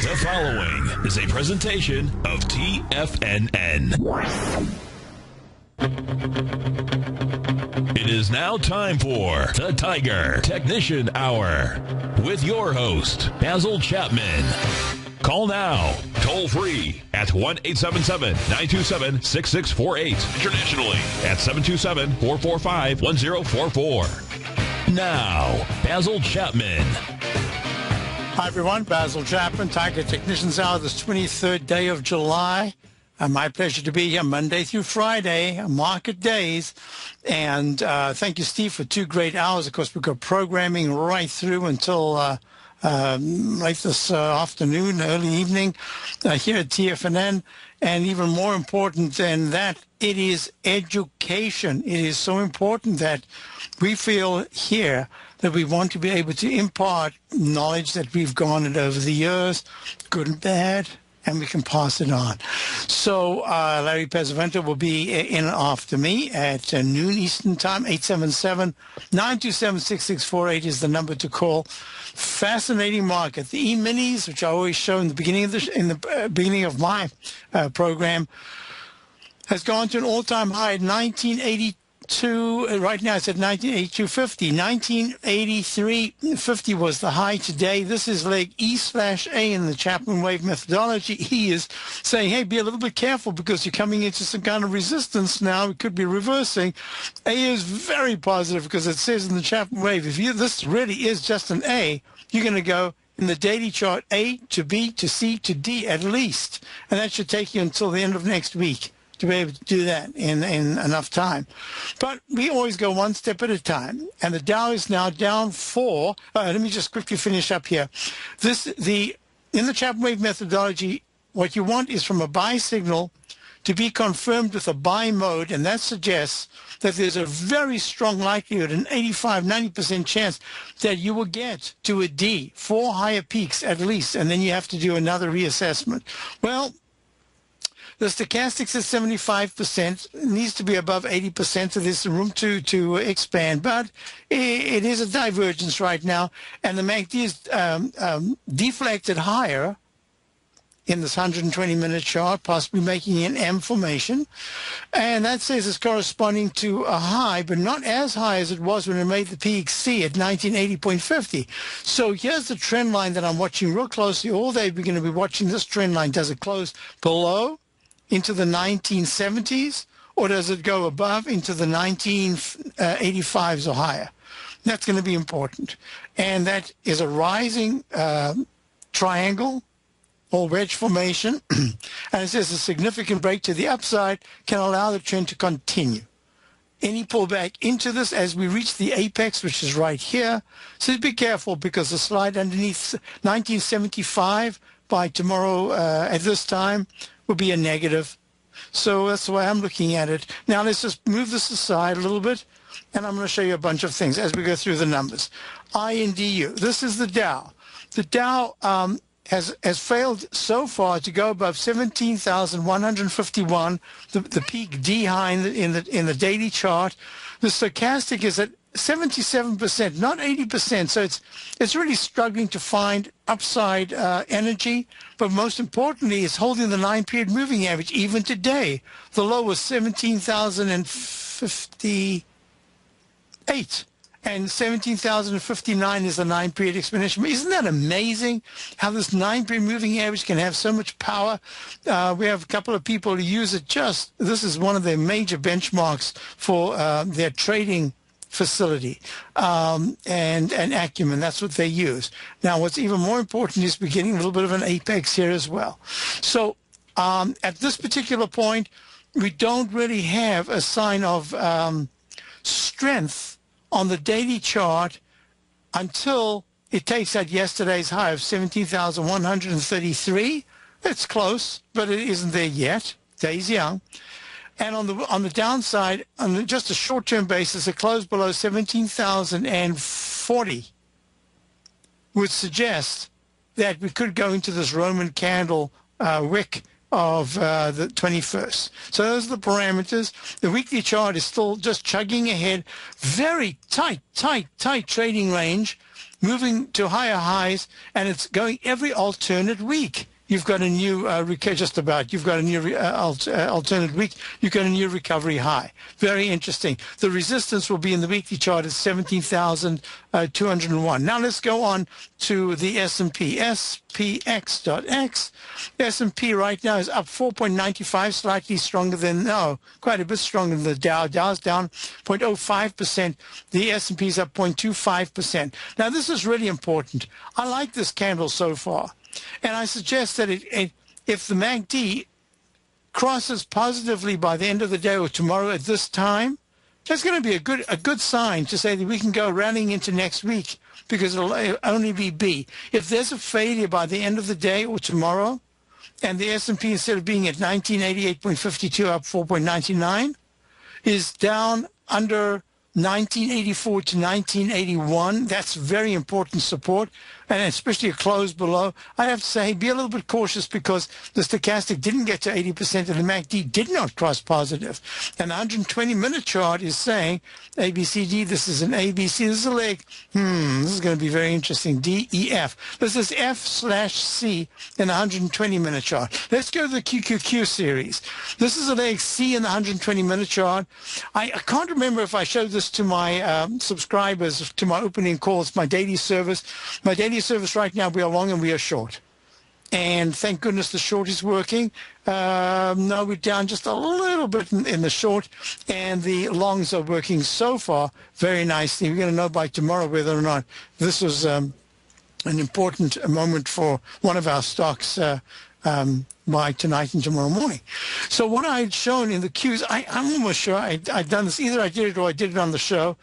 The following is a presentation of TFNN. It is now time for the Tiger Technician Hour with your host, Basil Chapman. Call now, toll free at 1-877-927-6648. Internationally at 727-445-1044. Now, Basil Chapman. Hi, everyone. Basil Chapman, Tiger Technicians Hour, this 23rd day of July. My pleasure to be here Monday through Friday, market days. And thank you, Steve, for 2 great hours. Of course, we've got programming right through until late this afternoon, early evening here at TFNN. And even more important than that, it is education. It is so important that we feel here that we want to be able to impart knowledge that we've garnered over the years, good and bad, and we can pass it on. So Larry Pesavento will be in after me at noon Eastern Time. 877-927-6648 is the number to call. Fascinating market. The E-minis, which I always show in the beginning of beginning of my program, has gone to an all-time high at 1982. Right now it's at 1982.50. 1983.50 was the high today. This is leg E/A in the Chapman wave methodology. E is saying, hey, be a little bit careful because you're coming into some kind of resistance now. It could be reversing. A is very positive because it says in the Chapman wave, this really is just an A, you're going to go in the daily chart A to B to C to D at least. And that should take you until the end of next week to be able to do that in enough time. But we always go one step at a time. And the Dow is now down 4. Let me just quickly finish up here. In the Chapman wave methodology, what you want is from a buy signal to be confirmed with a buy mode, and that suggests that there's a very strong likelihood, an 85-90% chance that you will get to a D, 4 higher peaks at least, and then you have to do another reassessment. Well, the stochastics is 75%. It needs to be above 80%, so there's some room to expand. But it is a divergence right now, and the MACD is deflected higher in this 120-minute chart, possibly making an M formation. And that says it's corresponding to a high, but not as high as it was when it made the peak C at 1980.50. So here's the trend line that I'm watching real closely. All day we're going to be watching this trend line. Does it close below into the 1970s, or does it go above into the 1985s or higher? That's going to be important. And that is a rising triangle or wedge formation. And it says a significant break to the upside can allow the trend to continue. Any pullback into this as we reach the apex, which is right here. So be careful because the slide underneath 1975 by tomorrow at this time will be a negative. So that's the way I'm looking at it. Now let's just move this aside a little bit, and I'm going to show you a bunch of things as we go through the numbers. INDU, this is the Dow. The Dow has failed so far to go above 17,151, the peak D high in the daily chart. The stochastic is at 77%, not 80%. So it's really struggling to find upside energy. But most importantly, it's holding the 9-period moving average. Even today, the low was 17,058. And 17,059 is the 9-period exponential. Isn't that amazing how this 9-period moving average can have so much power? We have a couple of people who use it this is one of their major benchmarks for their trading facility and acumen. That's what they use. Now, what's even more important is we're getting a little bit of an apex here as well. So at this particular point, we don't really have a sign of strength on the daily chart until it takes out yesterday's high of 17,133. It's close, but it isn't there yet. Day's young. And on the downside, on just a short-term basis, it closed below 17,040, would suggest that we could go into this Roman candle wick of the 21st. So those are the parameters. The weekly chart is still just chugging ahead. Very tight trading range. moving to higher highs, and it's going every alternate week. You've got a new you've got a new alternate week. You've got a new recovery high. Very interesting. The resistance will be in the weekly chart at 17,201. Now let's go on to the S&P. SPX.X. S&P right now is up 4.95, slightly stronger than, quite a bit stronger than the Dow. Dow's down 0.05%. The S&P is up 0.25%. Now this is really important. I like this candle so far. And I suggest that if the MACD crosses positively by the end of the day or tomorrow at this time, that's going to be a good sign to say that we can go rallying into next week, because it'll only be B. If there's a failure by the end of the day or tomorrow, and the S&P, instead of being at 1988.52 up 4.99, is down under 1984 to 1981, that's very important support, and especially a close below. I have to say, be a little bit cautious, because the stochastic didn't get to 80% and the MACD did not cross positive. And the 120-minute chart is saying ABCD, this is an ABC, this is a leg. This is going to be very interesting. D, E, F. This is F/C in the 120-minute chart. Let's go to the QQQ series. This is a leg C in the 120-minute chart. I can't remember if I showed this to my subscribers, to my opening calls, my daily service. My daily service right now, we are long and we are short. And thank goodness the short is working. No, we're down just a little bit in the short, and the longs are working so far very nicely. We're going to know by tomorrow whether or not this was an important moment for one of our stocks by tonight and tomorrow morning. So what I had shown in the Qs, I'm almost sure I'd done this, either I did it or I did it on the show,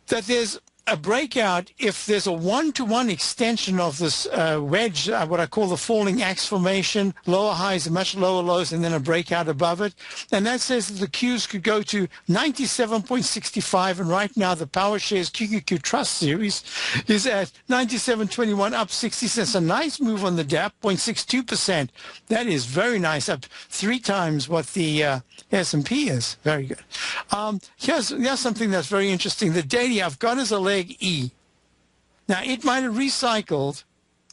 that there's a breakout if there's a one-to-one extension of this wedge, what I call the falling axe formation, lower highs and much lower lows, and then a breakout above it. And that says that the Qs could go to 97.65, and right now the PowerShares QQQ Trust Series is at 97.21, up 60 cents. A nice move on the DAP, 0.62%. That is very nice, up 3 times what the S&P is. Very good. Here's something that's very interesting. The daily I've got is a leg E. Now, it might have recycled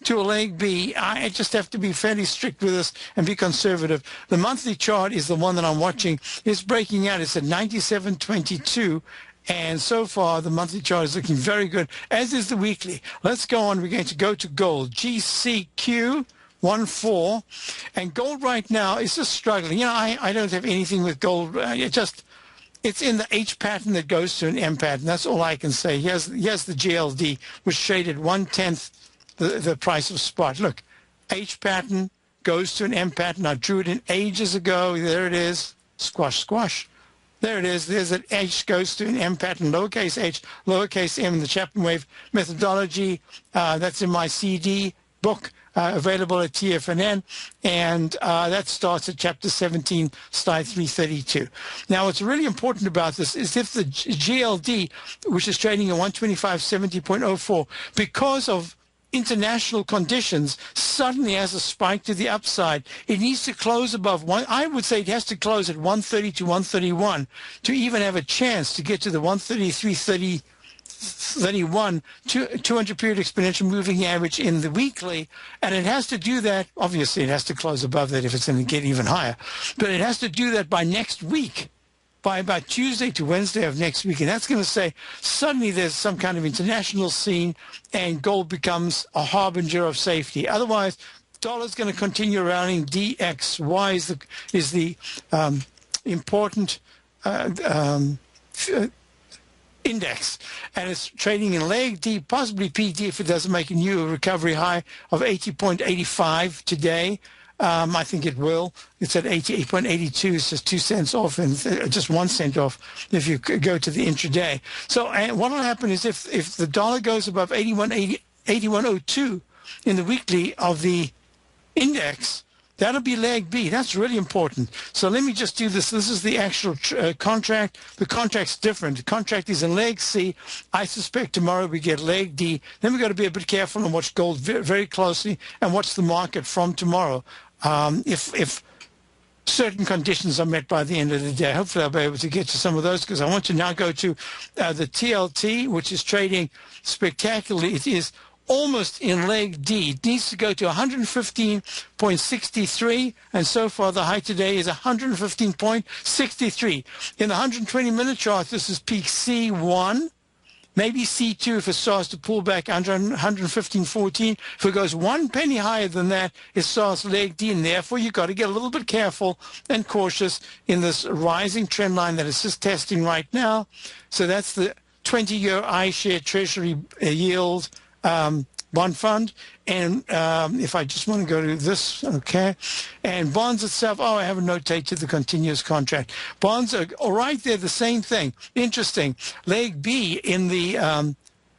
to a leg B. I just have to be fairly strict with this and be conservative. The monthly chart is the one that I'm watching. It's breaking out. It's at 97.22. And so far, the monthly chart is looking very good, as is the weekly. Let's go on. We're going to go to gold. GCQ. 1.4, and gold right now is just struggling. I don't have anything with gold. It's in the H pattern that goes to an M pattern. That's all I can say. Here's the GLD, which traded 1/10 the price of spot. Look, H pattern goes to an M pattern. I drew it in ages ago. There it is. Squash, squash. There it is. There's an H goes to an M pattern, lowercase h, lowercase m in the Chapman wave methodology. That's in my CD book. Available at TFNN, and that starts at chapter 17, slide 332. Now, what's really important about this is if the GLD, which is trading at 125.70.04, because of international conditions, suddenly has a spike to the upside, it needs to close above one. I would say it has to close at 130 to 131 to even have a chance to get to the 133.31 200 period exponential moving average in the weekly, and it has to do that. Obviously it has to close above that if it's going to get even higher, but it has to do that by next week, by about Tuesday to Wednesday of next week, and that's going to say suddenly there's some kind of international scene and gold becomes a harbinger of safety. Otherwise, dollar's going to continue rallying. DXY is the important index, and it's trading in leg D, possibly PD if it doesn't make a new recovery high of 80.85 today. I think it will. It's at 88.82. It's just 2 cents off, and just 1 cent off if you go to the intraday. So what will happen is if the dollar goes above 81.02 in the weekly of the index, that'll be leg B. That's really important. So let me just do this. This is the actual contract. The contract's different. The contract is in leg C. I suspect tomorrow we get leg D. Then we've got to be a bit careful and watch gold very, very closely and watch the market from tomorrow. If certain conditions are met by the end of the day. Hopefully I'll be able to get to some of those, because I want to now go to the TLT, which is trading spectacularly. It is almost in leg D. It needs to go to 115.63, and so far the high today is 115.63. In the 120-minute chart, this is peak C1. Maybe C2 if it starts to pull back under 115.14. If it goes 1 penny higher than that, it starts leg D, and therefore you've got to get a little bit careful and cautious in this rising trend line that is just testing right now. So that's the 20-year iShare Treasury yield bond fund. And if I just want to go to this, okay. And bonds itself, I haven't notated the continuous contract. Bonds are all right there, the same thing. Interesting. Leg B in the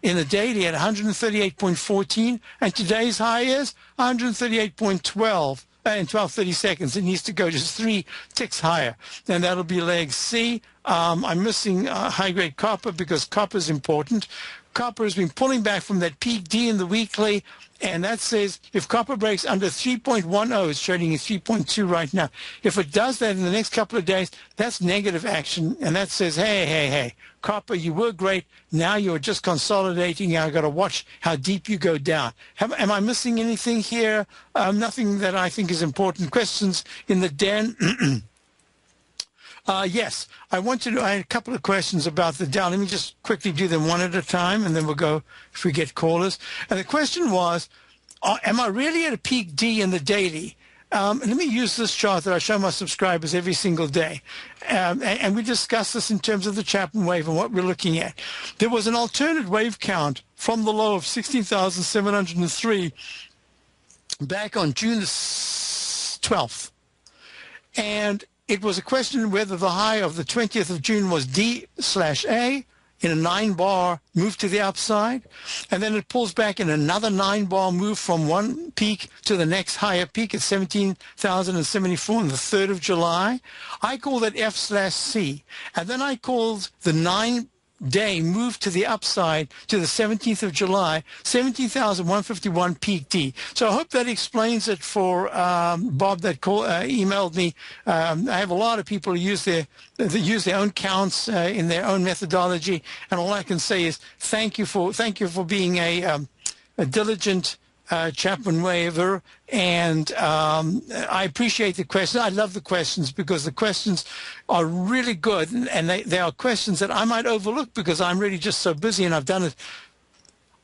daily at 138.14, and today's high is 138.12 in 12:30 seconds. It needs to go just 3 ticks higher, and that'll be leg C. I'm missing high-grade copper because copper is important. Copper has been pulling back from that peak D in the weekly, and that says if copper breaks under 3.10, it's trading at 3.2 right now. If it does that in the next couple of days, that's negative action, and that says, hey, copper, you were great. Now you're just consolidating. I've got to watch how deep you go down. Am I missing anything here? Nothing that I think is important. Questions in the den? Yes, I had a couple of questions about the Dow. Let me just quickly do them one at a time, and then we'll go if we get callers. And the question was, am I really at a peak D in the daily? Let me use this chart that I show my subscribers every single day. And we discuss this in terms of the Chapman wave and what we're looking at. There was an alternate wave count from the low of 16,703 back on June the 12th. And it was a question whether the high of the 20th of June was D/A in a 9-bar move to the upside, and then it pulls back in another 9-bar move from one peak to the next higher peak at 17,074 on the 3rd of July. I call that F/C, and then I called the 9-day move to the upside to the 17th of July, 17,151 peak D. So I hope that explains it for Bob that emailed me. I have a lot of people who use their own counts in their own methodology, and all I can say is thank you for being a diligent Chapman waver, and I appreciate the questions. I love the questions because the questions are really good, and they are questions that I might overlook because I'm really just so busy, and I've done it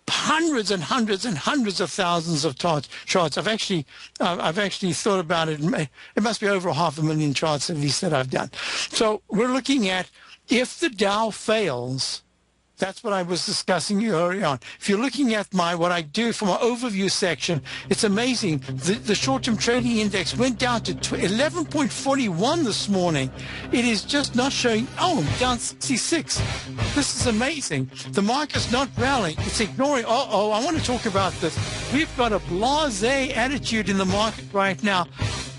hundreds and hundreds and hundreds of thousands of charts. I've actually thought about it. It must be over 500,000 charts at least that I've done. So we're looking at if the Dow fails. That's what I was discussing earlier on. If you're looking at what I do from my overview section, it's amazing. The short-term trading index went down to 11.41 this morning. It is just not showing, down 66. This is amazing. The market's not rallying. It's ignoring, I want to talk about this. We've got a blasé attitude in the market right now.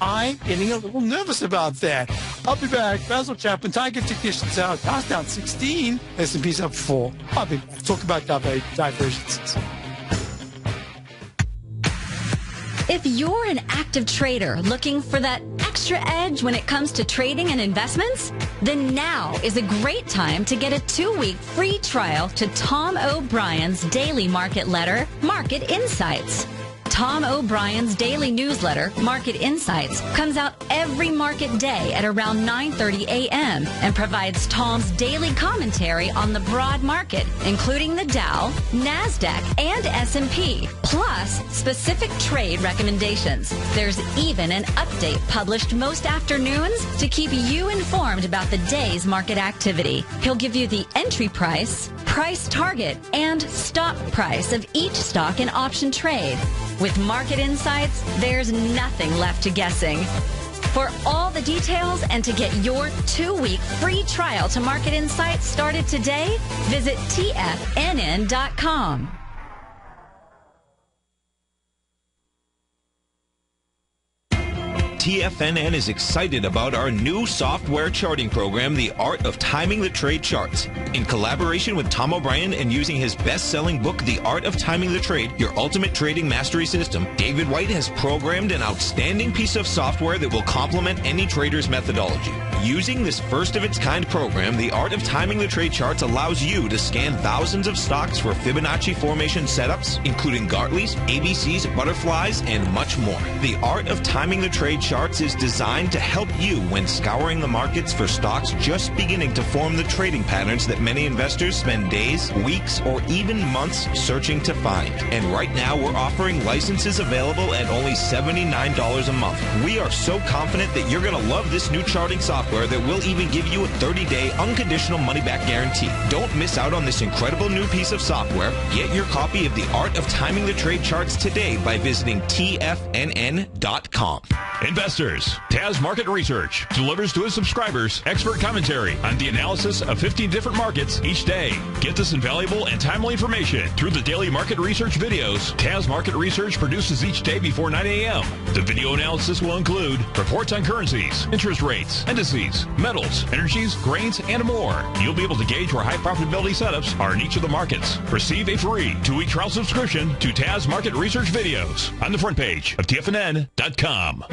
I'm getting a little nervous about that. I'll be back. Basil Chapman, Tiger Technicians out. Dow's down 16. S&P's up 4. I'll be back. Talk about divergences. If you're an active trader looking for that extra edge when it comes to trading and investments, then now is a great time to get a 2-week free trial to Tom O'Brien's daily market letter, Market Insights. Tom O'Brien's daily newsletter, Market Insights, comes out every market day at around 9:30 a.m. and provides Tom's daily commentary on the broad market, including the Dow, NASDAQ, and S&P, plus specific trade recommendations. There's even an update published most afternoons to keep you informed about the day's market activity. He'll give you the entry price, price target, and stop price of each stock in option trade. With Market Insights, there's nothing left to guessing. For all the details and to get your 2-week free trial to Market Insights started today, visit TFNN.com. TFNN is excited about our new software charting program, The Art of Timing the Trade Charts. In collaboration with Tom O'Brien and using his best-selling book, The Art of Timing the Trade, Your Ultimate Trading Mastery System, David White has programmed an outstanding piece of software that will complement any trader's methodology. Using this first-of-its-kind program, The Art of Timing the Trade Charts allows you to scan thousands of stocks for Fibonacci formation setups, including Gartley's, ABC's, butterflies, and much more. The Art of Timing the Trade Charts is designed to help you when scouring the markets for stocks just beginning to form the trading patterns that many investors spend days, weeks, or even months searching to find. And right now, we're offering licenses available at only $79 a month. We are so confident that you're going to love this new charting software that will even give you a 30-day unconditional money-back guarantee. Don't miss out on this incredible new piece of software. Get your copy of The Art of Timing the Trade Charts today by visiting TFNN.com. Investors, Taz Market Research delivers to his subscribers expert commentary on the analysis of 15 different markets each day. Get this invaluable and timely information through the daily market research videos Taz Market Research produces each day before 9 a.m. The video analysis will include reports on currencies, interest rates, indices, metals, energies, grains, and more. You'll be able to gauge where high profitability setups are in each of the markets. Receive a free 2-week trial subscription to Taz Market Research videos on the front page of TFNN.com.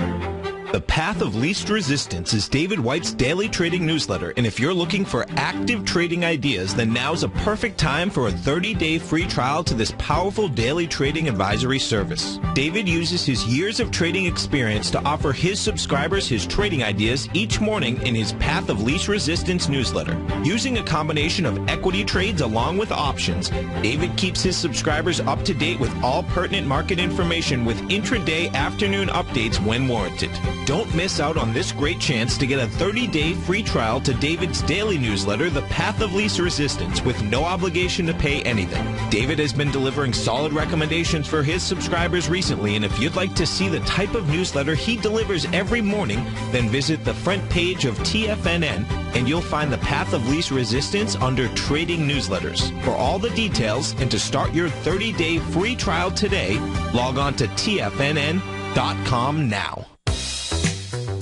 The Path of Least Resistance is David White's daily trading newsletter, and if you're looking for active trading ideas, then now's a perfect time for a 30-day free trial to this powerful daily trading advisory service. David uses his years of trading experience to offer his subscribers his trading ideas each morning in his Path of Least Resistance newsletter. Using a combination of equity trades along with options, David keeps his subscribers up to date with all pertinent market information with intraday afternoon updates when warranted. Don't miss out on this great chance to get a 30-day free trial to David's daily newsletter, The Path of Least Resistance, with no obligation to pay anything. David has been delivering solid recommendations for his subscribers recently, and if you'd like to see the type of newsletter he delivers every morning, then visit the front page of TFNN, and you'll find The Path of Least Resistance under Trading Newsletters. For all the details and to start your 30-day free trial today, log on to TFNN.com now.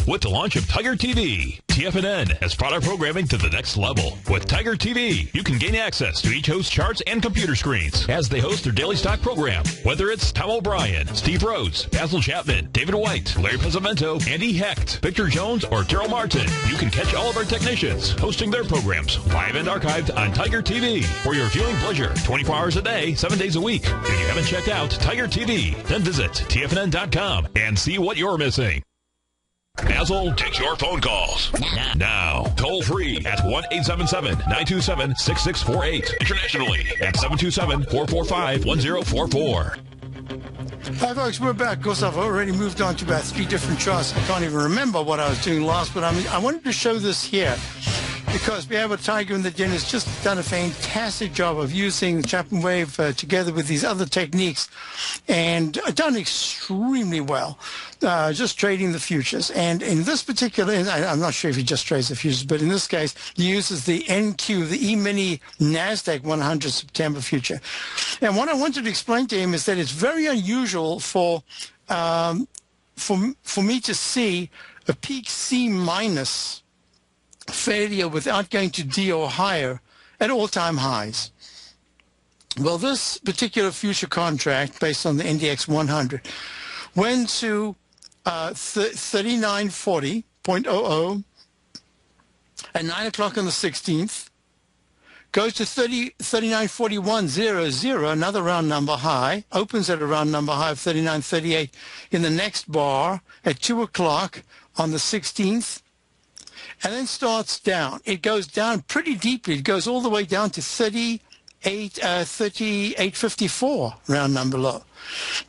With the launch of Tiger TV, TFNN has brought our programming to the next level. With Tiger TV, you can gain access to each host's charts and computer screens as they host their daily stock program. Whether it's Tom O'Brien, Steve Rhodes, Basil Chapman, David White, Larry Pezzamento, Andy Hecht, Victor Jones, or Terrell Martin, you can catch all of our technicians hosting their programs live and archived on Tiger TV for your viewing pleasure 24 hours a day, 7 days a week. If you haven't checked out Tiger TV, then visit TFNN.com and see what you're missing. Basil takes your phone calls now. Toll free at 1-877-927-6648. Internationally at 727-445-1044. Hi, folks. We're back. Of course, I've already moved on to about 3 different charts. I can't even remember what I was doing last, but I wanted to show this here because we have a Tiger in the den who's just done a fantastic job of using the Chapman Wave together with these other techniques and done extremely well, just trading the futures. And in this particular, I'm not sure if he just trades the futures, but in this case, he uses the NQ, the E-mini NASDAQ 100 September future. And what I wanted to explain to him is that it's very unusual for me to see a peak C minus failure without going to D or higher at all-time highs. Well, this particular future contract, based on the NDX 100, went to 3940.00 at 9 o'clock on the 16th, goes to 3941.00, another round number high, opens at a round number high of 3938 in the next bar at 2 o'clock on the 16th, and then starts down. It goes down pretty deeply. It goes all the way down to 3854, round number low.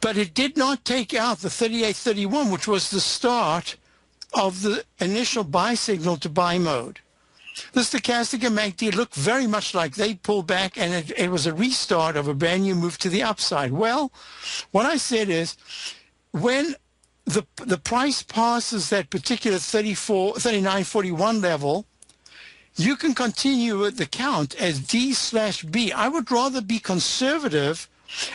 But it did not take out the 3831, which was the start of the initial buy signal to buy mode. The stochastic and MACD looked very much like they pulled back, and it was a restart of a brand new move to the upside. Well, what I said is, when the price passes that particular 3941 level, you can continue with the count as D/B. I would rather be conservative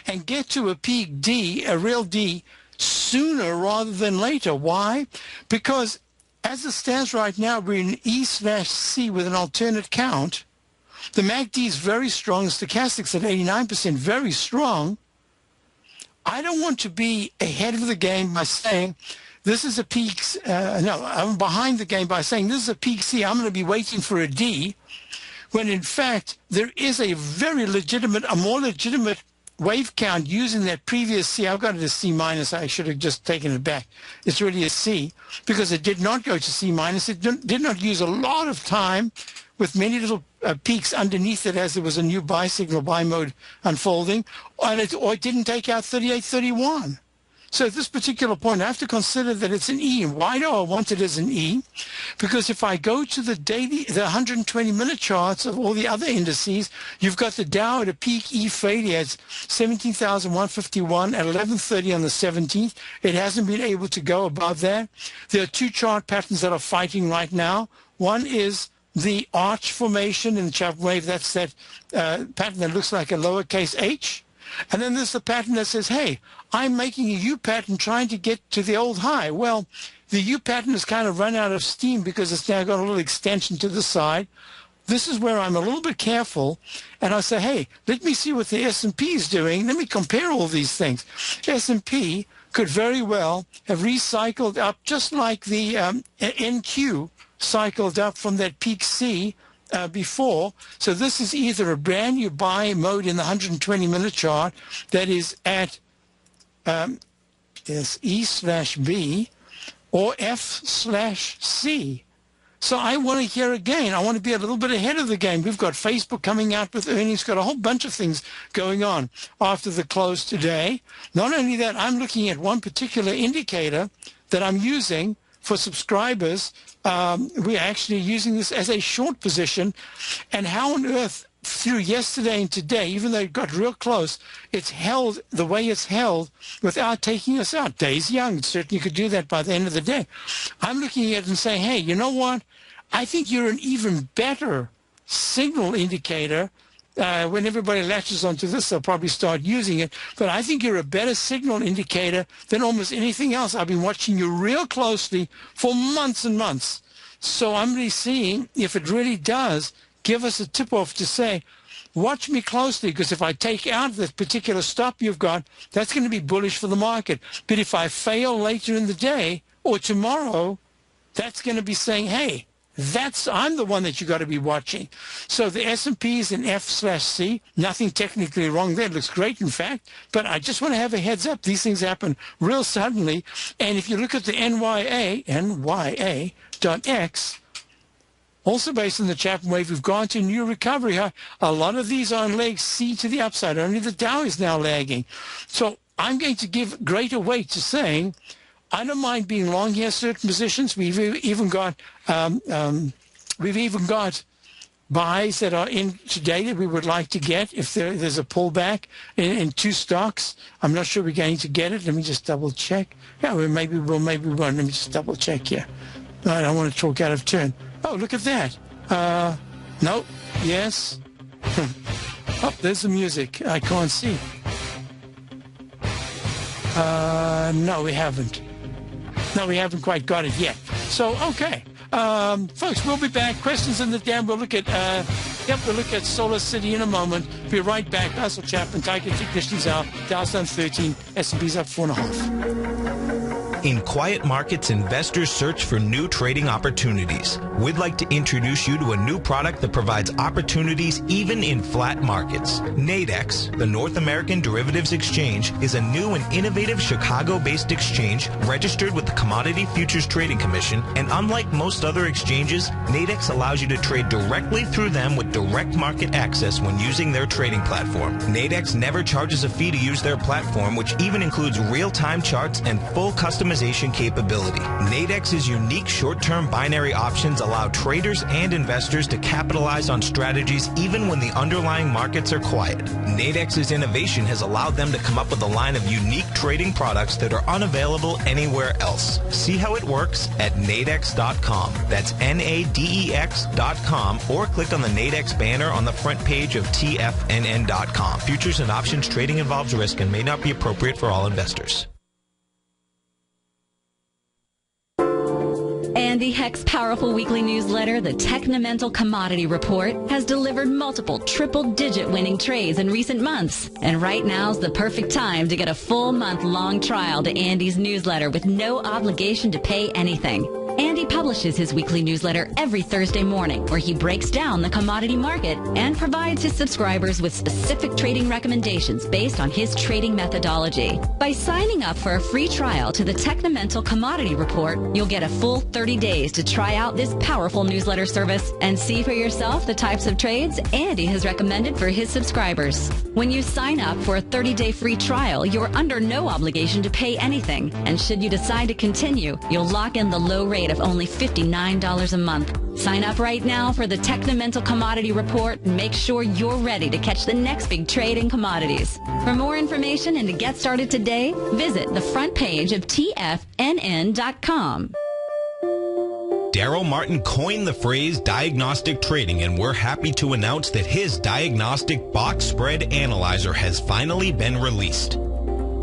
and get to a peak D, a real D, sooner rather than later. Why? Because as it stands right now, we're in E/C with an alternate count. The MACD is very strong. Stochastics at 89%, very strong. I don't want to be ahead of the game by saying this is a peak. No, I'm behind the game by saying this is a peak C. I'm going to be waiting for a D, when in fact there is a very legitimate, a more legitimate wave count using that previous C. I've got it as C minus. I should have just taken it back. It's really a C because it did not go to C minus. It did not use a lot of time with many little peaks underneath it as there was a new buy signal, buy mode unfolding, or it didn't take out 38.31. So at this particular point, I have to consider that it's an E. And why do I want it as an E? Because if I go to the 120-minute charts of all the other indices, you've got the Dow at a peak E failure. It's 17,151 at 11:30 on the 17th. It hasn't been able to go above that. There are two chart patterns that are fighting right now. One is the arch formation in the Chapman wave. That's that pattern that looks like a lowercase h. And then there's the pattern that says, hey, I'm making a U pattern trying to get to the old high. Well, the U pattern has kind of run out of steam because it's now got a little extension to the side. This is where I'm a little bit careful, and I say, hey, let me see what the S&P is doing. Let me compare all these things. S&P could very well have recycled up just like the NQ cycled up from that peak C before. So this is either a brand new buy mode in the 120-minute chart that is at E/B or F/C. So I want to hear again. I want to be a little bit ahead of the game. We've got Facebook coming out with earnings, got a whole bunch of things going on after the close today. Not only that, I'm looking at one particular indicator that I'm using for subscribers. We're actually using this as a short position. And how on earth, through yesterday and today, even though it got real close, it's held the way it's held without taking us out. Day's young. It certainly could do that by the end of the day. I'm looking at it and saying, hey, you know what? I think you're an even better signal indicator. When everybody latches onto this, they'll probably start using it. But I think you're a better signal indicator than almost anything else. I've been watching you real closely for months and months. So I'm really seeing if it really does give us a tip-off to say, watch me closely, because if I take out this particular stop you've got, that's going to be bullish for the market. But if I fail later in the day or tomorrow, that's going to be saying, hey, I'm the one that you got to be watching. So the S&P is in F/C. Nothing technically wrong there. It looks great, in fact. But I just want to have a heads up. These things happen real suddenly. And if you look at the NYA.X, also based on the Chapman wave, we've gone to new recovery. A lot of these are on leg C to the upside. Only the Dow is now lagging. So I'm going to give greater weight to saying, I don't mind being long here, certain positions. We've even got buys that are in today that we would like to get if there's a pullback in two stocks. I'm not sure we're going to get it. Let me just double check. Yeah, maybe we will, maybe we won't. Let me just double check here. I don't want to talk out of turn. Oh, look at that. No. Yes. Oh, there's the music. I can't see. No, we haven't. No, we haven't quite got it yet. So, okay. Folks, we'll be back. Questions in the dam. We'll look at we'll look at Solar City in a moment. Be right back. Basil Chapman, Tiger Technicians out. Dow's down 13. S&P's up 4.5. In quiet markets, investors search for new trading opportunities. We'd like to introduce you to a new product that provides opportunities even in flat markets. Nadex, the North American Derivatives Exchange, is a new and innovative Chicago-based exchange registered with the Commodity Futures Trading Commission, and unlike most other exchanges, Nadex allows you to trade directly through them with direct market access when using their trading platform. Nadex never charges a fee to use their platform, which even includes real-time charts and full customization capability. Nadex's unique short-term binary options allow traders and investors to capitalize on strategies even when the underlying markets are quiet. Nadex's innovation has allowed them to come up with a line of unique trading products that are unavailable anywhere else. See how it works at nadex.com. That's NADEX.com, or click on the Nadex banner on the front page of TFNN.com. Futures and options trading involves risk and may not be appropriate for all investors. Andy Heck's powerful weekly newsletter, the Technomental Commodity Report, has delivered multiple triple-digit winning trades in recent months. And right now's the perfect time to get a full month-long trial to Andy's newsletter with no obligation to pay anything. Andy publishes his weekly newsletter every Thursday morning, where he breaks down the commodity market and provides his subscribers with specific trading recommendations based on his trading methodology. By signing up for a free trial to the Technomental Commodity Report, you'll get a full 30 days to try out this powerful newsletter service and see for yourself the types of trades Andy has recommended for his subscribers. When you sign up for a 30-day free trial, you're under no obligation to pay anything. And should you decide to continue, you'll lock in the low rate of only $59 a month. Sign up right now for the Technomental Commodity Report and make sure you're ready to catch the next big trade in commodities. For more information and to get started today, visit the front page of TFNN.com. Daryl Martin coined the phrase diagnostic trading, and we're happy to announce that his diagnostic box spread analyzer has finally been released.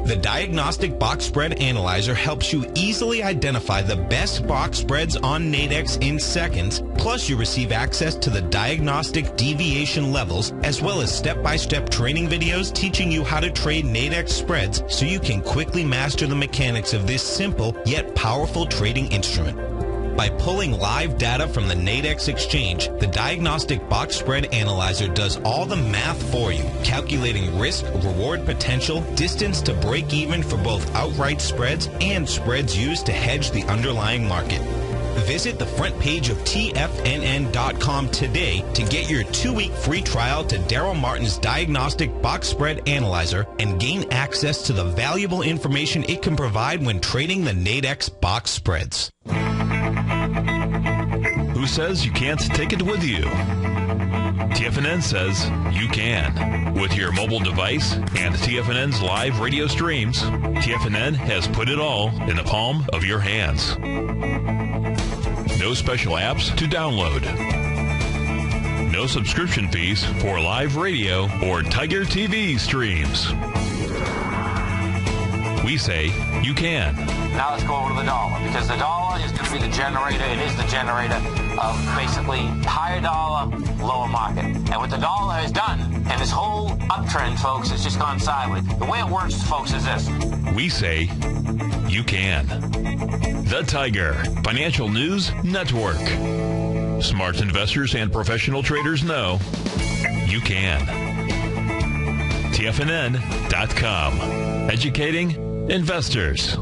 The Diagnostic Box Spread Analyzer helps you easily identify the best box spreads on Nadex in seconds, plus you receive access to the diagnostic deviation levels, as well as step-by-step training videos teaching you how to trade Nadex spreads so you can quickly master the mechanics of this simple yet powerful trading instrument. By pulling live data from the Nadex exchange, the Diagnostic Box Spread Analyzer does all the math for you, calculating risk, reward potential, distance to break even for both outright spreads and spreads used to hedge the underlying market. Visit the front page of TFNN.com today to get your 2-week free trial to Daryl Martin's Diagnostic Box Spread Analyzer and gain access to the valuable information it can provide when trading the Nadex box spreads. Who says you can't take it with you? TFNN says you can. With your mobile device and TFNN's live radio streams, TFNN has put it all in the palm of your hands. No special apps to download. No subscription fees for live radio or Tiger TV streams. We say you can. Now let's go over to the dollar, because the dollar is going to be the generator. It is the generator of basically higher dollar, lower market. And what the dollar has done, and this whole uptrend, folks, has just gone sideways. The way it works, folks, is this. We say you can. The Tiger Financial News Network. Smart investors and professional traders know you can. TFNN.com. Educating investors.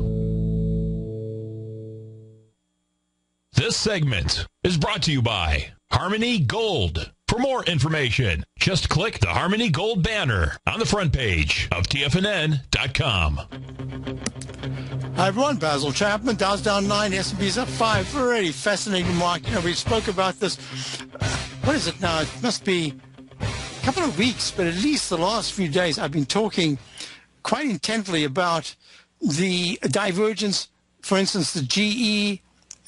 This segment is brought to you by Harmony Gold. For more information, just click the Harmony Gold banner on the front page of TFNN.com. Hi, everyone. Basil Chapman. Dow's down 9. S&P's up 5. Very fascinating market. We spoke about this. What is it now? It must be a couple of weeks, but at least the last few days I've been talking quite intently about the divergence. For instance, the GE,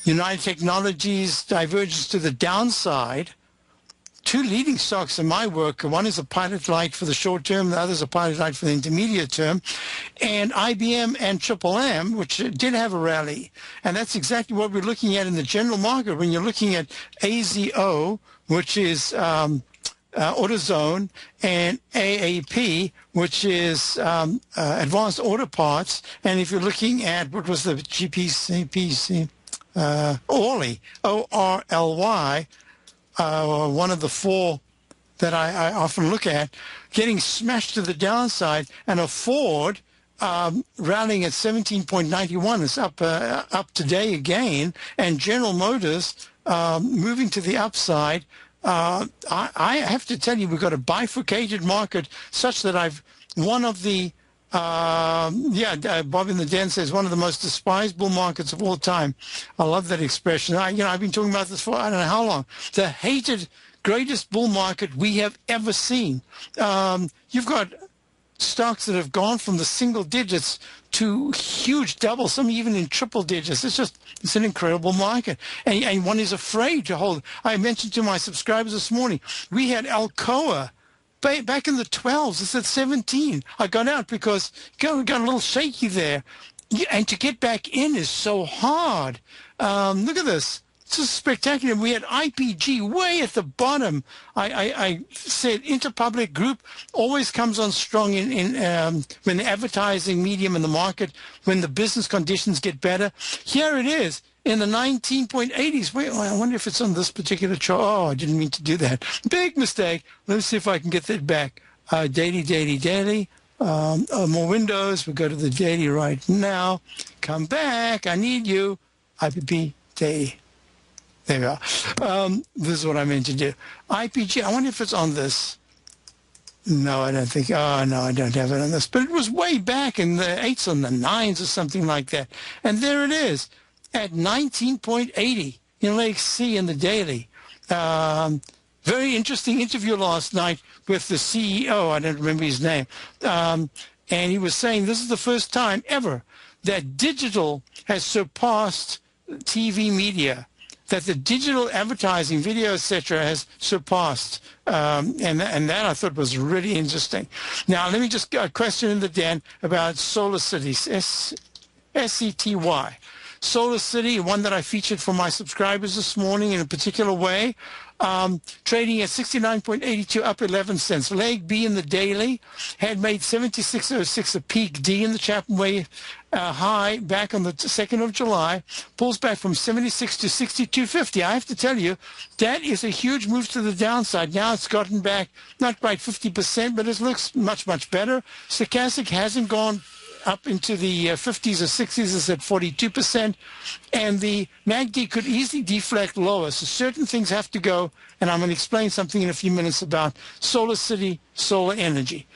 United Technologies divergence to the downside. Two leading stocks in my work, one is a pilot light for the short term, the other is a pilot light for the intermediate term, and IBM and Triple M, which did have a rally. And that's exactly what we're looking at in the general market. When you're looking at AZO, which is AutoZone, and AAP, which is Advanced Auto Parts, and if you're looking at, what was the GPC, Orly, ORLY, one of the four that I often look at, getting smashed to the downside, and a Ford rallying at 17.91 is up today again, and General Motors moving to the upside. I have to tell you, we've got a bifurcated market such that one of the Bob in the Den says one of the most despised bull markets of all time. I love that expression. I've been talking about this for I don't know how long. The hated greatest bull market we have ever seen. You've got stocks that have gone from the single digits to huge double, some even in triple digits. It's an incredible market. And one is afraid to hold. I mentioned to my subscribers this morning, we had Alcoa back in the 12s. It's at 17. I got out because it got a little shaky there. and to get back in is so hard. Look at this. This is spectacular. We had IPG way at the bottom. I said Interpublic Group always comes on strong when the advertising medium in the market, when the business conditions get better. Here it is in the 19.80s. Wait, I wonder if it's on this particular chart. Oh, I didn't mean to do that. Big mistake. Let's see if I can get that back. Daily. More windows. We'll go to the daily right now. Come back. I need you. IPP daily. There we are. This is what I meant to do. IPG, I wonder if it's on this. No, I don't think. Oh, no, I don't have it on this. But it was way back in the 8s and the 9s or something like that. And there it is at 19.80 in Lake C in the daily. Very interesting interview last night with the CEO. I don't remember his name. And he was saying this is the first time ever that digital has surpassed TV media, that the digital advertising, video, etc., has surpassed. And that I thought was really interesting. Now, let me just question in the den about Solar Cities, SCTY. Solar City, one that I featured for my subscribers this morning in a particular way, trading at 69.82, up 11 cents. Leg B in the daily had made 76.06, a peak D in the Chapman Wave high back on the 2nd of July, pulls back from 76 to 62.50. I have to tell you, that is a huge move to the downside. Now it's gotten back, not quite 50%, but it looks much, much better. Stochastic hasn't gone up into the 50s or 60s, is at 42%, and the MACD could easily deflect lower. So certain things have to go, and I'm going to explain something in a few minutes about Solar City, solar energy.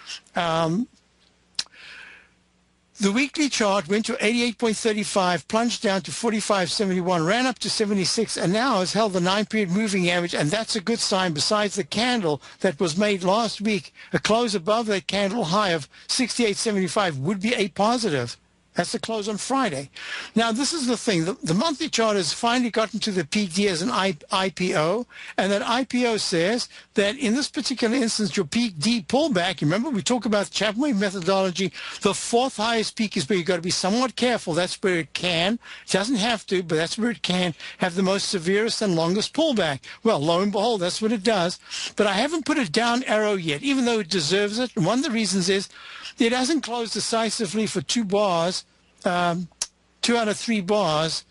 The weekly chart went to 88.35, plunged down to 45.71, ran up to 76, and now has held the 9-period moving average, and that's a good sign. Besides the candle that was made last week, a close above that candle high of 68.75 would be a positive. That's the close on Friday. Now, this is the thing. The monthly chart has finally gotten to the peak D as an IPO, and that IPO says that in this particular instance, your peak D pullback, remember we talk about the Chapman Wave methodology, the fourth highest peak is where you've got to be somewhat careful. That's where it can. It doesn't have to, but that's where it can have the most severest and longest pullback. Well, lo and behold, that's what it does. But I haven't put a down arrow yet, even though it deserves it. And one of the reasons is it hasn't closed decisively for 2 bars, 2 out of 3 bars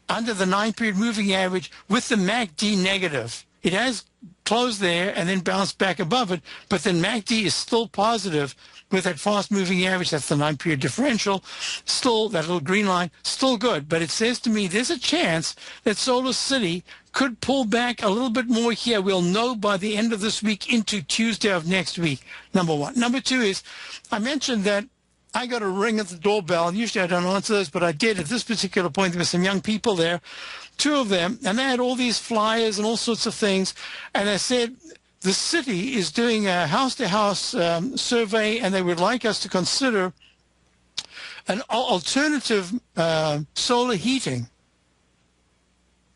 under the 9-period moving average with the MACD negative. It has closed there and then bounced back above it, but then MACD is still positive with that fast-moving average. That's the 9-period differential. Still, that little green line, still good. But it says to me there's a chance that Solar City could pull back a little bit more here. We'll know by the end of this week into Tuesday of next week, number one. Number two is, I mentioned that I got a ring at the doorbell, and usually I don't answer those, but I did at this particular point. There were some young people there, 2 of them, and they had all these flyers and all sorts of things, and they said the city is doing a house-to-house survey, and they would like us to consider an alternative solar heating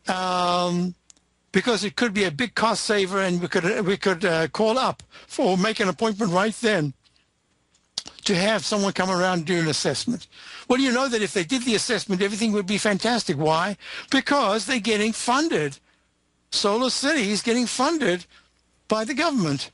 because it could be a big cost saver, and we could call up or make an appointment right then to have someone come around and do an assessment. Well, you know that if they did the assessment, everything would be fantastic. Why? Because they're getting funded. Solar City is getting funded by the government.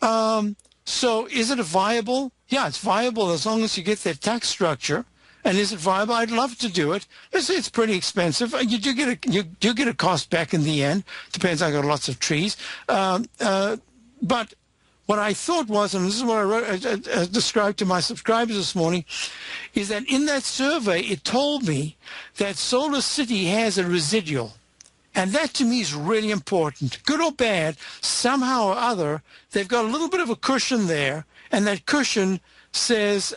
So is it viable? Yeah, it's viable as long as you get that tax structure. And is it viable? I'd love to do it. It's pretty expensive. You do get a cost back in the end. Depends. I got lots of trees. But what I thought was, and this is what I described to my subscribers this morning, is that in that survey, it told me that Solar City has a residual. And that to me is really important. Good or bad, somehow or other, they've got a little bit of a cushion there. And that cushion says,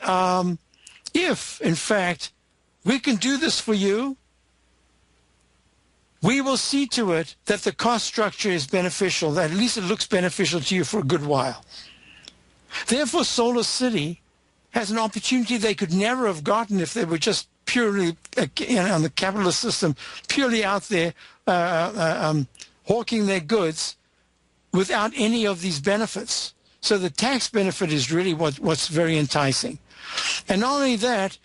if, in fact, we can do this for you, we will see to it that the cost structure is beneficial, that at least it looks beneficial to you for a good while. Therefore, Solar City has an opportunity they could never have gotten if they were just purely, on the capitalist system, purely out there hawking their goods without any of these benefits. So the tax benefit is really what's very enticing. And not only that,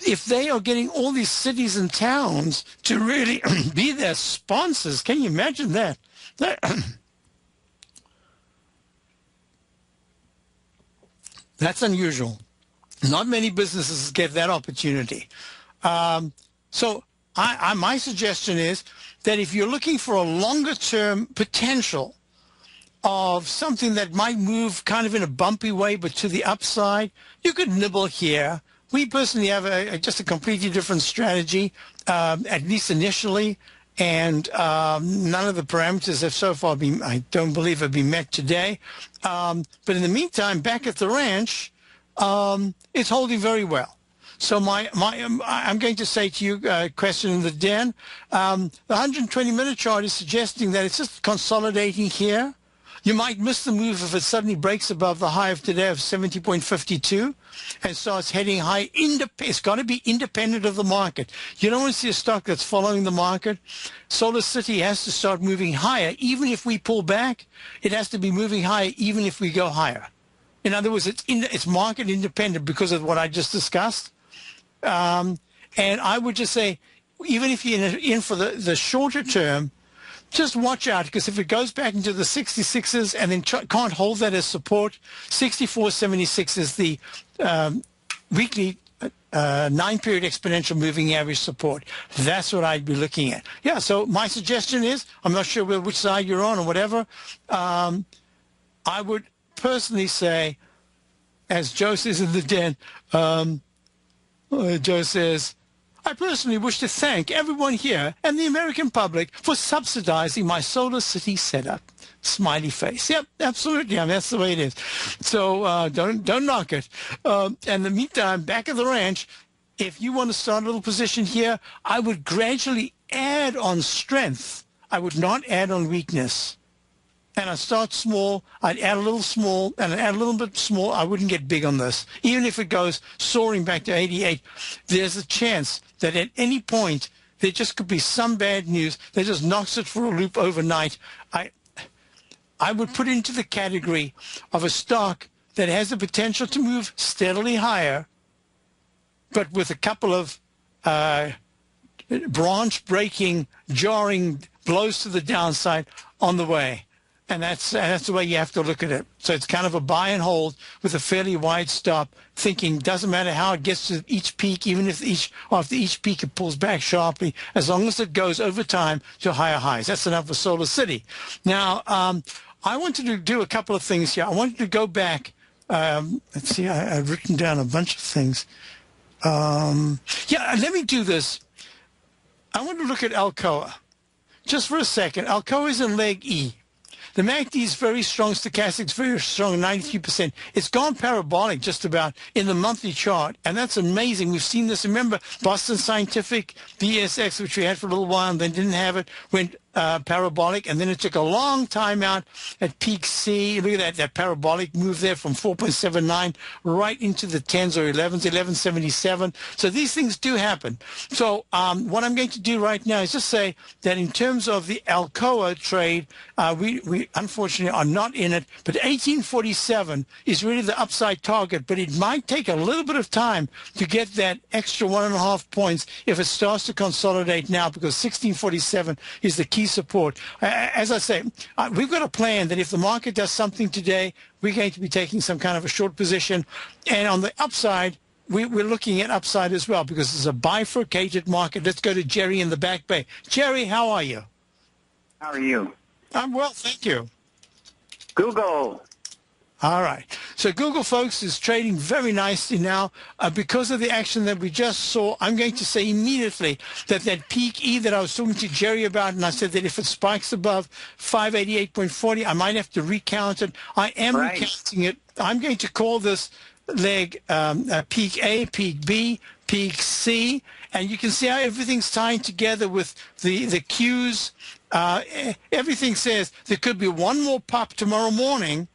if they are getting all these cities and towns to really be their sponsors, can you imagine that? That's unusual. Not many businesses get that opportunity. So my suggestion is that if you're looking for a longer-term potential of something that might move kind of in a bumpy way but to the upside, you could nibble here. We personally have just a completely different strategy, at least initially, and none of the parameters have so far been, I don't believe, have been met today. But in the meantime, back at the ranch, it's holding very well. So I'm going to say to you, question in the den, the 120-minute chart is suggesting that it's just consolidating here. You might miss the move if it suddenly breaks above the high of today of 70.52 and starts heading high. It's got to be independent of the market. You don't want to see a stock that's following the market. Solar City has to start moving higher. Even if we pull back, it has to be moving higher even if we go higher. In other words, it's market independent because of what I just discussed. And I would just say, even if you're in for the shorter term, just watch out, because if it goes back into the 66s and then can't hold that as support, 64.76 is the weekly 9-period exponential moving average support. That's what I'd be looking at. Yeah, so my suggestion is, I'm not sure which side you're on or whatever, I would personally say, as Joe says in the den, Joe says, I personally wish to thank everyone here and the American public for subsidizing my Solar City setup. Smiley face. Yep, absolutely. I mean, that's the way it is. So don't knock it. And in the meantime, back at the ranch, if you want to start a little position here, I would gradually add on strength. I would not add on weakness. And I start small, I'd add a little small, and I'd add a little bit small. I wouldn't get big on this. Even if it goes soaring back to 88, there's a chance that at any point there just could be some bad news that just knocks it for a loop overnight. I would put into the category of a stock that has the potential to move steadily higher, but with a couple of branch-breaking, jarring blows to the downside on the way. And that's the way you have to look at it. So it's kind of a buy and hold with a fairly wide stop, thinking doesn't matter how it gets to each peak, even if after each peak it pulls back sharply, as long as it goes over time to higher highs. That's enough for Solar City. Now, I wanted to do a couple of things here. I wanted to go back. Let's see, I've written down a bunch of things. Yeah, let me do this. I want to look at Alcoa. Just for a second. Alcoa is in leg E. The MACD is very strong, stochastics very strong, 93%. It's gone parabolic just about in the monthly chart, and that's amazing. We've seen this. Remember, Boston Scientific, BSX, which we had for a little while and then didn't have it, went parabolic, and then it took a long time out at peak C. Look at that parabolic move there from 4.79 right into the 10s or 11s, 11.77. So these things do happen. So what I'm going to do right now is just say that in terms of the Alcoa trade, we unfortunately are not in it, but 1847 is really the upside target, but it might take a little bit of time to get that extra 1.5 points if it starts to consolidate now, because 1647 is the key support. As I say, we've got a plan that if the market does something today, we're going to be taking some kind of a short position. And on the upside, we're looking at upside as well, because it's a bifurcated market. Let's go to Jerry in the Back Bay. Jerry, how are you? How are you? I'm well, thank you. Google. All right. So Google, folks, is trading very nicely now because of the action that we just saw. I'm going to say immediately that peak E that I was talking to Jerry about, and I said that if it spikes above 588.40, I might have to recount it. I am recounting it. I'm going to call this leg peak A, peak B, peak C, and you can see how everything's tying together with the Qs. Everything says there could be one more pop tomorrow morning,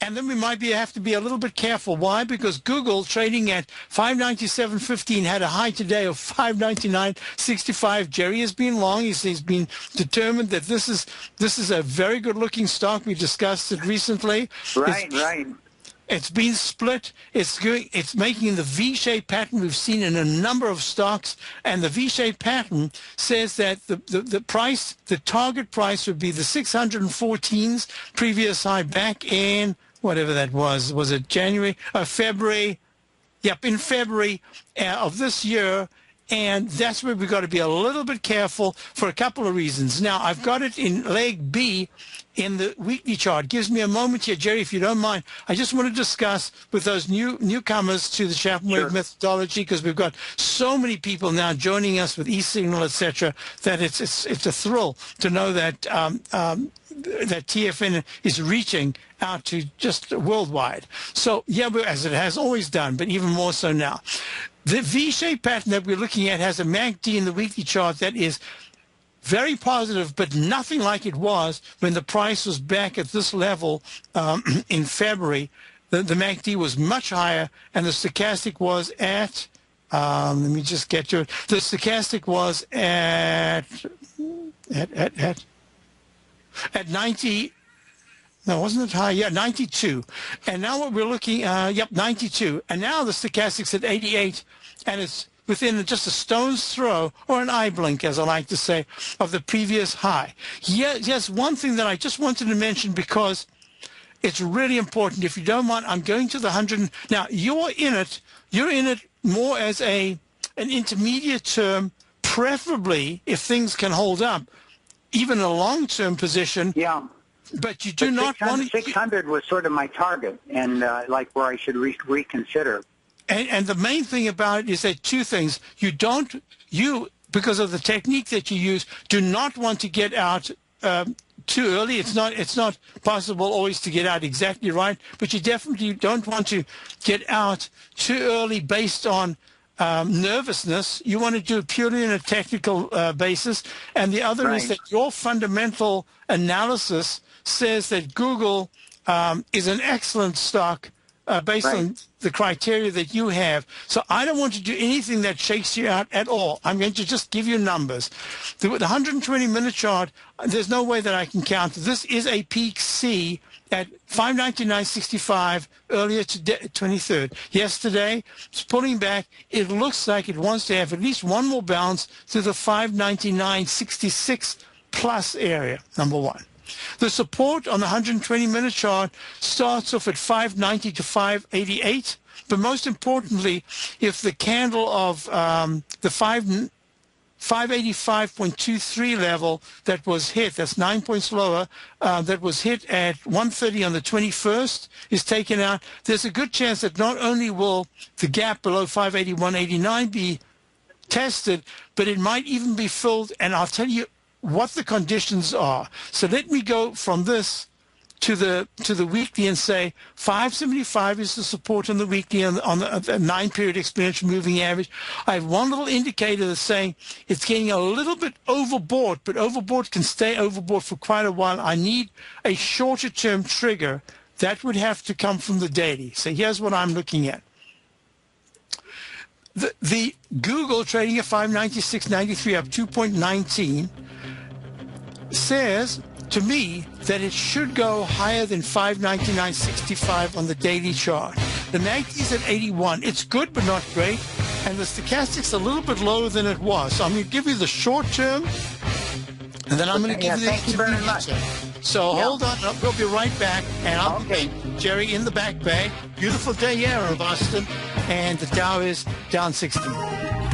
and then we might have to be a little bit careful. Why? Because Google, trading at 597.15, had a high today of 599.65. Jerry has been long. He's been determined that this is a very good-looking stock. We discussed it recently. Right. It's been split. It's making the V-shaped pattern we've seen in a number of stocks, and the V-shaped pattern says that the target price would be the 614's previous high back in whatever that was. Was it January or February? Yep, in February of this year. And that's where we've got to be a little bit careful for a couple of reasons. Now, I've got it in leg B in the weekly chart. Gives me a moment here, Jerry, if you don't mind. I just want to discuss with those newcomers to the Chapman Wave methodology, because we've got so many people now joining us with e-signal, etc., that it's a thrill to know that that TFNN is reaching out to just worldwide. So, yeah, as it has always done, but even more so now. The V-shaped pattern that we're looking at has a MACD in the weekly chart that is very positive, but nothing like it was when the price was back at this level in February. The MACD was much higher, and the stochastic was at, let me just get to it. The stochastic was at 90. No, wasn't it high? Yeah, 92. And now what we're looking, 92. And now the stochastic's at 88, and it's within just a stone's throw, or an eye blink, as I like to say, of the previous high. Yes, one thing that I just wanted to mention, because it's really important. If you don't mind, I'm going to the 100. Now, you're in it more as an intermediate term, preferably, if things can hold up, even a long-term position. Yeah. But you do not want to... 600 was sort of my target, and like where I should reconsider. And the main thing about it is that two things. You, because of the technique that you use, do not want to get out too early. It's not possible always to get out exactly right, but you definitely don't want to get out too early based on nervousness. You want to do it purely on a technical basis. And the other is that your fundamental analysis says that Google is an excellent stock based on the criteria that you have. So I don't want to do anything that shakes you out at all. I'm going to just give you numbers. The 120-minute chart, there's no way that I can count. This is a peak C at 599.65 earlier today, 23rd. Yesterday, it's pulling back. It looks like it wants to have at least one more bounce to the 599.66 plus area, number one. The support on the 120-minute chart starts off at 590 to 588, but most importantly, if the candle of the 585.23 level that was hit, that's 9 points lower, that was hit at 1:30 on the 21st, is taken out, there's a good chance that not only will the gap below 581.89 be tested, but it might even be filled, and I'll tell you what the conditions are. So let me go from this to the weekly and say 575 is the support on the weekly on the 9-period exponential moving average. I have one little indicator that's saying it's getting a little bit overbought, but overbought can stay overbought for quite a while. I need a shorter term trigger. That would have to come from the daily. So here's what I'm looking at. The Google trading at 596.93 up 2.19 says to me that it should go higher than 599.65 on the daily chart. The MACD is at 81. It's good but not great, and the stochastic's a little bit lower than it was. So I'm going to give you the short term, and then I'm going to give you the intermediate term. So hold on, we'll be right back, and I'll be Jerry in the back bay. Beautiful day here in Boston, and the Dow is down 16.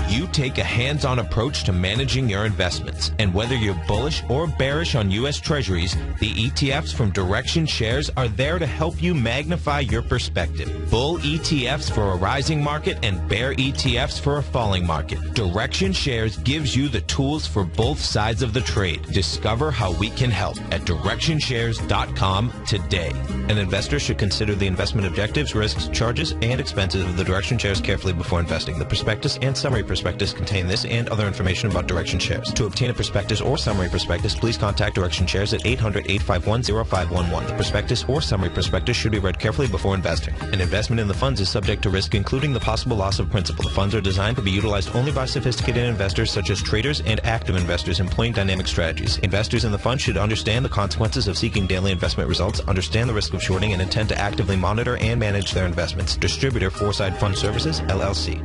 You take a hands-on approach to managing your investments, and whether you're bullish or bearish on U.S. Treasuries, the ETFs from Direction Shares are there to help you magnify your perspective. Bull ETFs for a rising market and bear ETFs for a falling market. Direction Shares gives you the tools for both sides of the trade. Discover how we can help at DirectionShares.com today. An investor should consider the investment objectives, risks, charges, and expenses of the Direction Shares carefully before investing. The prospectus and summary prospectus prospectus contain this and other information about Direction Shares. To obtain a prospectus or summary prospectus, please contact Direction Shares at 800-851-0511. The prospectus or summary prospectus should be read carefully before investing. An investment in the funds is subject to risk, including the possible loss of principal. The funds are designed to be utilized only by sophisticated investors such as traders and active investors employing dynamic strategies. Investors in the fund should understand the consequences of seeking daily investment results, understand the risk of shorting, and intend to actively monitor and manage their investments. Distributor Foreside Fund Services, LLC.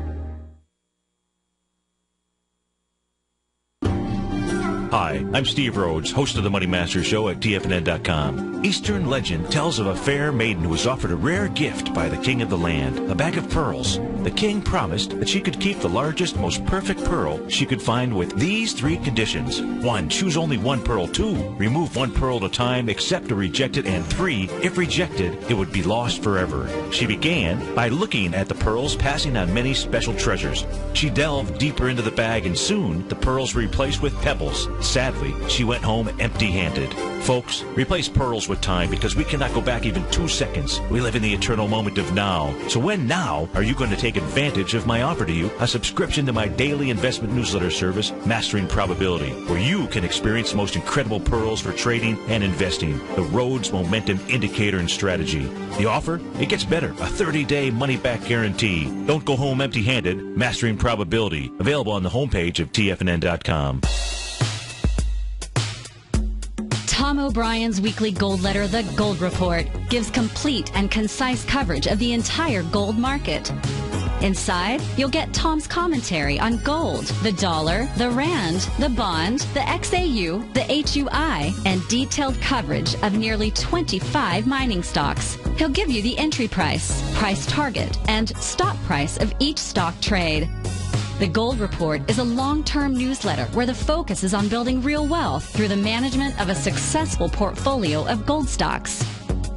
Hi, I'm Steve Rhodes, host of the Money Master Show at TFNN.com. Eastern legend tells of a fair maiden who was offered a rare gift by the king of the land, a bag of pearls. The king promised that she could keep the largest, most perfect pearl she could find with these 3 conditions. 1, choose only 1 pearl. 2, remove 1 pearl at a time, accept or reject it. And 3, if rejected, it would be lost forever. She began by looking at the pearls, passing on many special treasures. She delved deeper into the bag, and soon the pearls were replaced with pebbles. Sadly, she went home empty-handed. Folks, replace pearls with time, because we cannot go back even 2 seconds. We live in the eternal moment of now. So when now are you going to take advantage of my offer to you, a subscription to my daily investment newsletter service, Mastering Probability, where you can experience the most incredible pearls for trading and investing, the Rhodes Momentum Indicator and Strategy. The offer? It gets better. A 30-day money-back guarantee. Don't go home empty-handed. Mastering Probability. Available on the homepage of TFNN.com. Tom O'Brien's weekly gold letter, The Gold Report, gives complete and concise coverage of the entire gold market. Inside, you'll get Tom's commentary on gold, the dollar, the rand, the bond, the XAU, the HUI, and detailed coverage of nearly 25 mining stocks. He'll give you the entry price, price target, and stop price of each stock trade. The Gold Report is a long-term newsletter where the focus is on building real wealth through the management of a successful portfolio of gold stocks.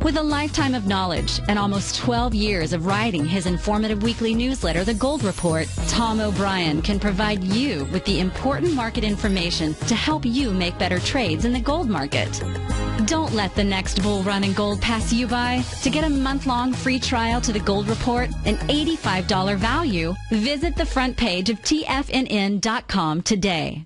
With a lifetime of knowledge and almost 12 years of writing his informative weekly newsletter, The Gold Report, Tom O'Brien can provide you with the important market information to help you make better trades in the gold market. Don't let the next bull run in gold pass you by. To get a month-long free trial to The Gold Report, an $85 value, visit the front page of TFNN.com today.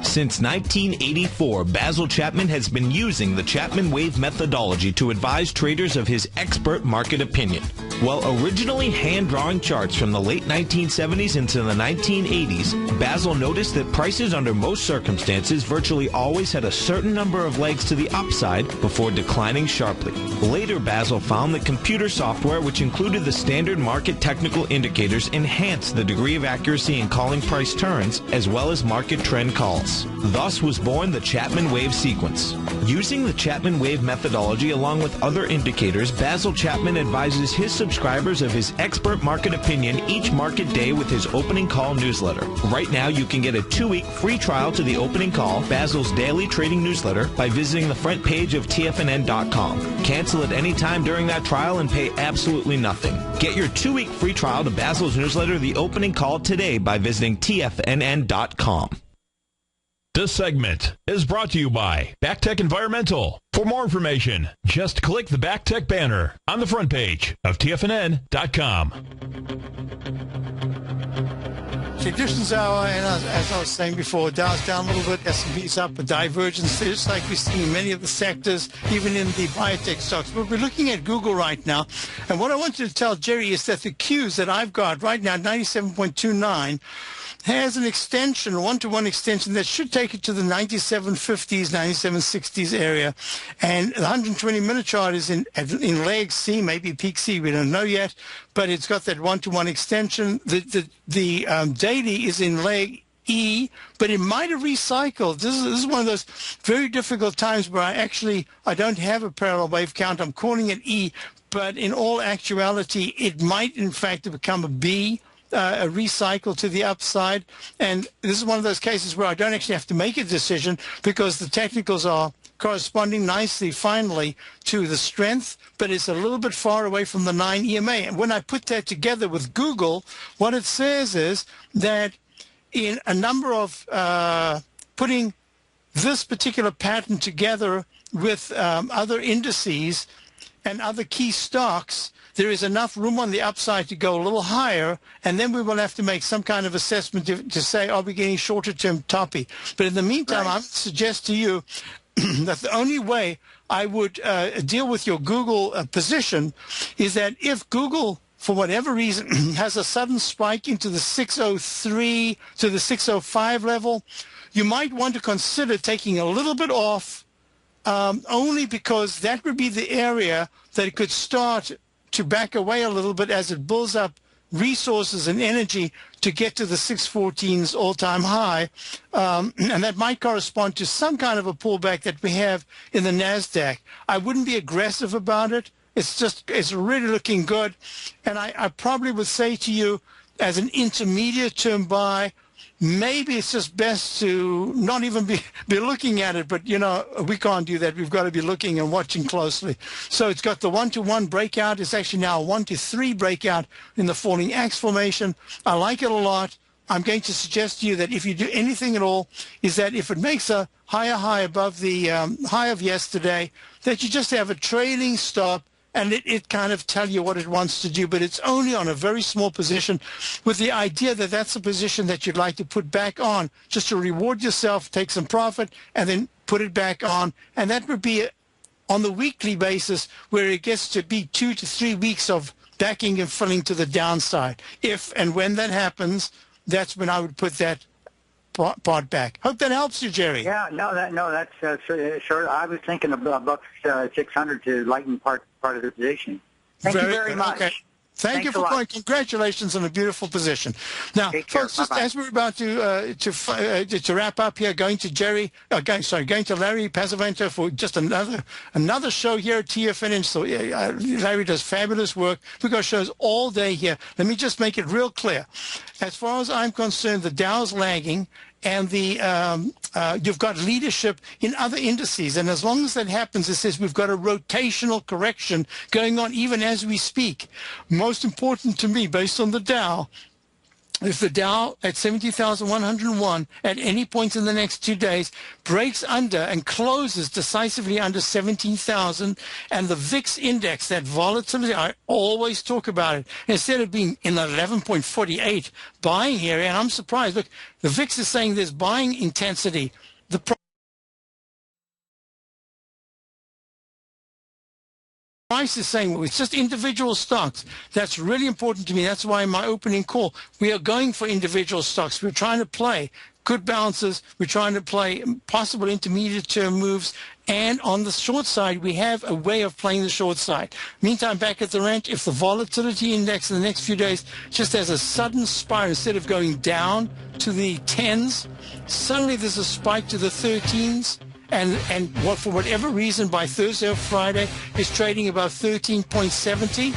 Since 1984, Basil Chapman has been using the Chapman Wave methodology to advise traders of his expert market opinion. While originally hand-drawing charts from the late 1970s into the 1980s, Basil noticed that prices under most circumstances virtually always had a certain number of legs to the upside before declining sharply. Later, Basil found that computer software, which included the standard market technical indicators, enhanced the degree of accuracy in calling price turns as well as market trend calls. Thus was born the Chapman Wave sequence. Using the Chapman Wave methodology along with other indicators, Basil Chapman advises his subscribers of his expert market opinion each market day with his opening call newsletter. Right now, you can get a 2-week free trial to the opening call, Basil's daily trading newsletter, by visiting the front page of TFNN.com. Cancel at any time during that trial and pay absolutely nothing. Get your 2-week free trial to Basil's newsletter, The Opening Call, today by visiting TFNN.com. This segment is brought to you by BackTech Environmental. For more information, just click the BackTech banner on the front page of TFNN.com. Conditions hour, and as I was saying before, Dow's down a little bit, S&P's up, a divergence, just like we see in many of the sectors, even in the biotech stocks. But we're looking at Google right now, and what I want you to tell Jerry is that the Qs that I've got right now, 97.29, has an extension, a one-to-one extension that should take it to the 97.50s, 97.60s area. And the 120-minute chart is in leg C, maybe peak C, we don't know yet, but it's got that one-to-one extension. The daily is in leg E, but it might have recycled. This is one of those very difficult times where I don't have a parallel wave count. I'm calling it E, but in all actuality, it might in fact become a B. A recycle to the upside, and this is one of those cases where I don't actually have to make a decision because the technicals are corresponding nicely finally to the strength, but it's a little bit far away from the 9 EMA. And when I put that together with Google, what it says is that in a number of putting this particular pattern together with other indices, and other key stocks, there is enough room on the upside to go a little higher, and then we will have to make some kind of assessment to say, are we getting shorter-term toppy? But in the meantime, I would suggest to you that the only way I would deal with your Google position is that if Google, for whatever reason, has a sudden spike into the 603 to the 605 level, you might want to consider taking a little bit off, only because that would be the area that it could start to back away a little bit as it builds up resources and energy to get to the 614's all-time high, and that might correspond to some kind of a pullback that we have in the NASDAQ. I wouldn't be aggressive about it. It's really looking good, and I probably would say to you, as an intermediate-term buy, maybe it's just best to not even be looking at it, but, you know, we can't do that. We've got to be looking and watching closely. So it's got the 1-to-1 breakout. It's actually now a 1-to-3 breakout in the falling axe formation. I like it a lot. I'm going to suggest to you that if you do anything at all, is that if it makes a higher high above the high of yesterday, that you just have a trailing stop, and it kind of tell you what it wants to do, but it's only on a very small position, with the idea that that's a position that you'd like to put back on, just to reward yourself, take some profit, and then put it back on. And that would be on the weekly basis, where it gets to be 2 to 3 weeks of backing and filling to the downside. If and when that happens, that's when I would put that part back. Hope that helps you, Jerry. Yeah, that's sure. I was thinking about 600 to lighten part of the position. Thank you very much. Okay. Thank you for calling. Congratulations on a beautiful position. Now, folks, just as we're about to wrap up here, going to Larry Pasavento for just another show here at TFNN. So Larry does fabulous work. We've got shows all day here. Let me just make it real clear. As far as I'm concerned, the Dow's lagging, and you've got leadership in other indices. And as long as that happens, it says we've got a rotational correction going on even as we speak. Most important to me, based on the Dow, if the Dow at 70,101 at any point in the next 2 days breaks under and closes decisively under 17,000, and the VIX index, that volatility, I always talk about it, instead of being in the 11.48 buying area, and I'm surprised, look, the VIX is saying there's buying intensity. The price is saying, well, it's just individual stocks. That's really important to me. That's why in my opening call, we are going for individual stocks. We're trying to play good balances. We're trying to play possible intermediate-term moves. And on the short side, we have a way of playing the short side. Meantime, back at the ranch, if the volatility index in the next few days just has a sudden spike, instead of going down to the 10s, suddenly there's a spike to the 13s. And what, for whatever reason, by Thursday or Friday, is trading about 13.70,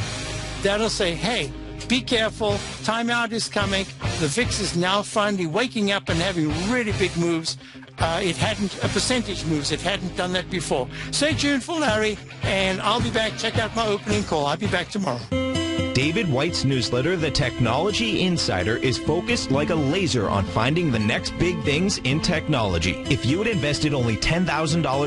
that'll say, hey, be careful, timeout is coming. The VIX is now finally waking up and having really big moves. Percentage moves. It hadn't done that before. Stay tuned for Larry, and I'll be back. Check out my opening call. I'll be back tomorrow. David White's newsletter, The Technology Insider, is focused like a laser on finding the next big things in technology. If you had invested only $10,000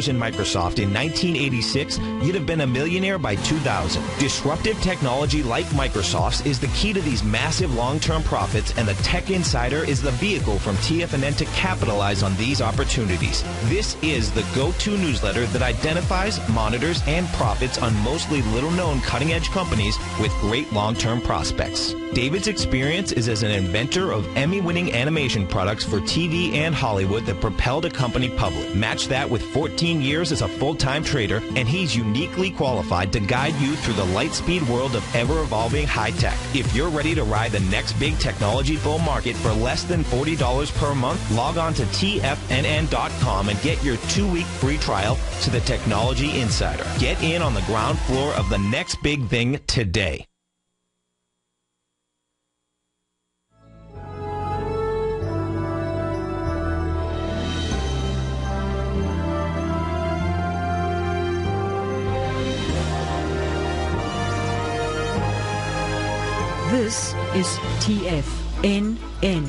in Microsoft in 1986, you'd have been a millionaire by 2000. Disruptive technology like Microsoft's is the key to these massive long-term profits, and the Tech Insider is the vehicle from TFNN to capitalize on these opportunities. This is the go-to newsletter that identifies, monitors, and profits on mostly little-known cutting-edge companies with great long-term prospects. David's experience is as an inventor of Emmy-winning animation products for TV and Hollywood that propelled a company public. Match that with 14 years as a full-time trader, and he's uniquely qualified to guide you through the light-speed world of ever-evolving high-tech. If you're ready to ride the next big technology bull market for less than $40 per month, log on to TFNN.com and get your 2-week free trial to the Technology Insider. Get in on the ground floor of the next big thing today. This is TFNN.